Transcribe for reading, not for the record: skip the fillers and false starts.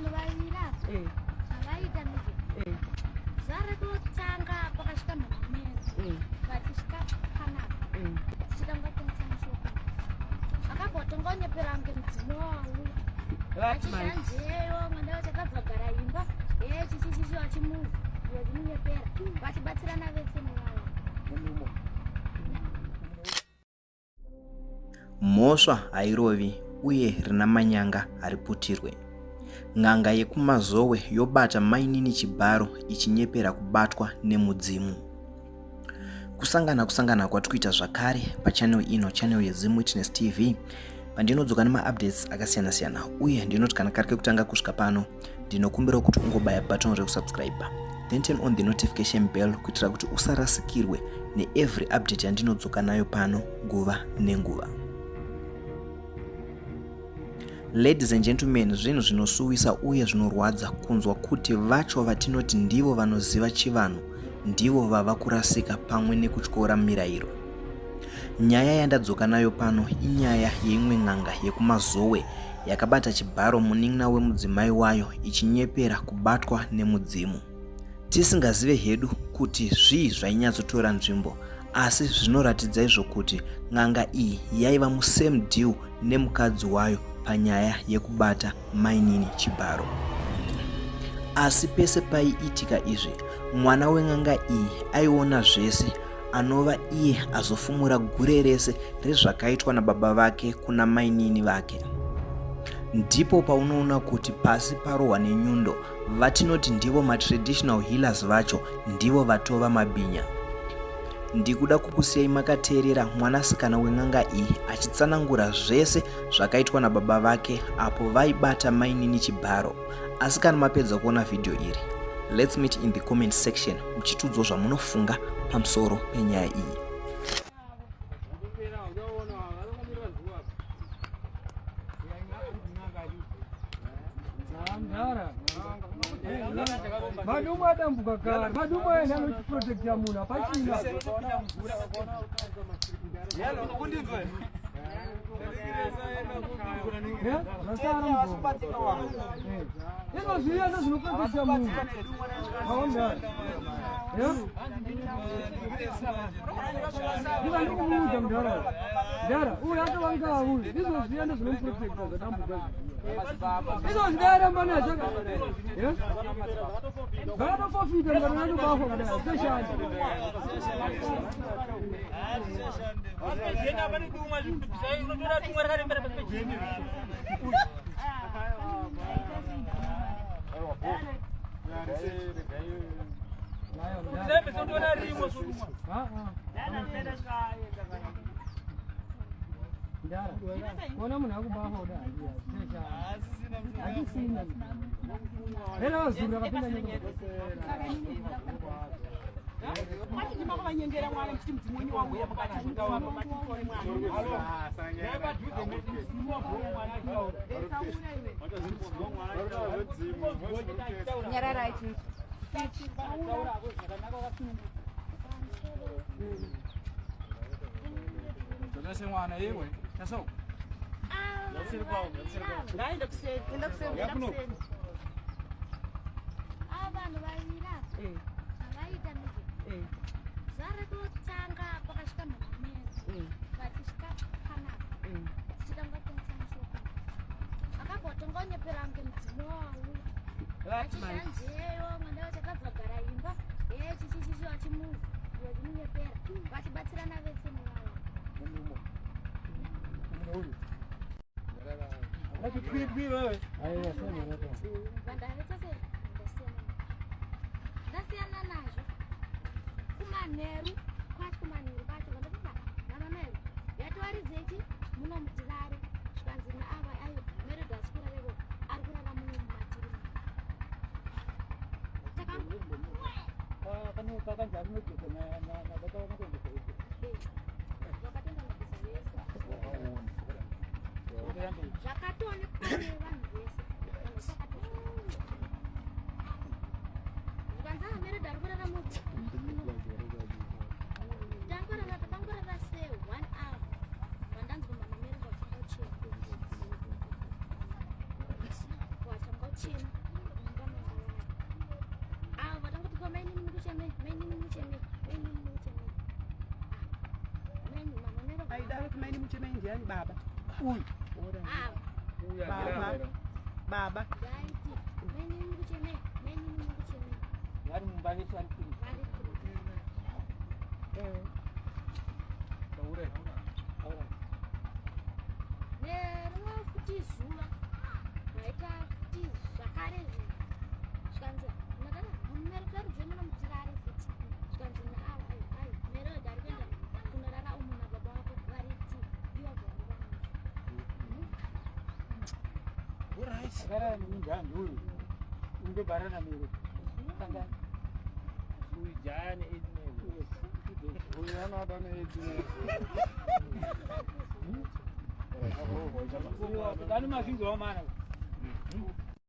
vanhu vavira vaita miji zare kutanga pakasvika mhamameri vachisvika panapa tichitanga kutengesa mishonga akabvotongonyepera kunge mudzimu wauya achishanzeyo mwanda wachakabvagara imba chichichichi vachimunyepera vachibatsirana vese muvavo. Mhosva hairovi uye rina manyanga hariputirwe. Ng'anga yekumazowe yobata Mainini Chibharo ichinyepera kubatwa nemudzimu. Kusangana kwatikuita zvakare pachannel ino, channel yeZim Witness TV, pandinodzoka nemaupdates akasiyana-siyana uye ndinoti kana kari kekutanga kusvika pano ndinokumbira kuti ungobaya button rekusubscribe then turn on the notification bell kuitira kuti usarasikirwe neevery update yandinodzoka nayo pano nguva nenguva. Ladies and gentlemen, zvinhu zvinosuwisa uye zvinorwadza kunzwa kuti vacho vatinoti ndivo vanoziva chivanhu ndivo vava kurasika pamwe nekutyora mirayiro. Nyaya yandadzoka nayo pano inyaya yeimwe ng'anga yekumazowe yakabata Chibharo munin'ina wemudzimai wayo ichinyepera kubatwa nemudzimu. Tisingazive hedu kuti zvii zvainyatsotora nzvimbo, asi zvinoratidza izvo kuti ng'anga iyi yaiva musame deal nemukadzi wayo panyaya yekubata Mainini Chibharo. Asi pese paiitika izvi, mwana weng'anga iyi aiona zvese, anova iye azofumura gure rese rezvakaitwa nababa vake kuna Mainini vake. Ndipo paunoona kuti pasi parohwa nenyundo, vatinoti ndivo matraditional healers vacho ndivo vatova mabhinya. Ndikuda kukusiyai makateerera mwanasikana weng'anga iyi achitsanangura zvese zvakaitwa nababa vake apo vaibata Mainini Chibharo. Asi kana mapedza kuona video iri, let's meet in the comment section muchitiudza zvamunofunga pamusoro penyaya iyi. Madumu adambuka kare, madumu aenda nochiprotekta munhu apachina. Ino zviyana zvinoprotekta munhu. Ndiva ndikumuudza mudhara. Ndara, uyu atovangaa uyu. Izvo zviyana zvinoprotekta zvadambuka. Izvo zvindaramba nazvo. Vakatofofita ngavanobafa kudai seshani. Kona munhu akubafa kudai seshani. Era wazuru akapinda nyika. Mati ndimako vanyengera mwana kuti mudzimweni wangu yamukati mutava pamatikoni mwana. Nyarara ichi. Ndose mwana yewe. Taso. Ndosiri kwawo, ndosiri kwawo. Ndaenda kuseni, enda kuseni, enda kuseni. Vanhu vavira vaita miji zare kutanga pakasvika mhamameri vachisvika panapa tichitanga kutengesa mishonga akabvotongonyepera kunge mudzimu wauya achishanzeyo mwanda wachakabvagara imba chichichichi vachimunyepera vachibatsirana vese muvavo. Vandave chose ndasiyana nazvo kumanheru kwacho kumanheru kwacho vandokuva mamameru yatowaridzechi muno mudzivare zvikanzi naava ayo meredhasikura revo ari kurara muno mumatiri zvakatoonekwa nevanhu vese China. mucheme meni mucheme meni mama mero Aida kumeni mucheme ndiani baba. Uyu. Baba. gaiti meni mucheme Yari mumbalisha alipili. Taure. nerwa kuti zuva raita kuti zvakare zvikanzi nakana mumerukarudze muno mutirare kuti zvikanzi naava ai mero dari kuenda kunorara umu nababa wako variti iva bwari Alright. Kara ni njani huyu. Unge barana miro. Kanga. Huyu jani idne. Huyu ana bana idne. Dani makingo mana.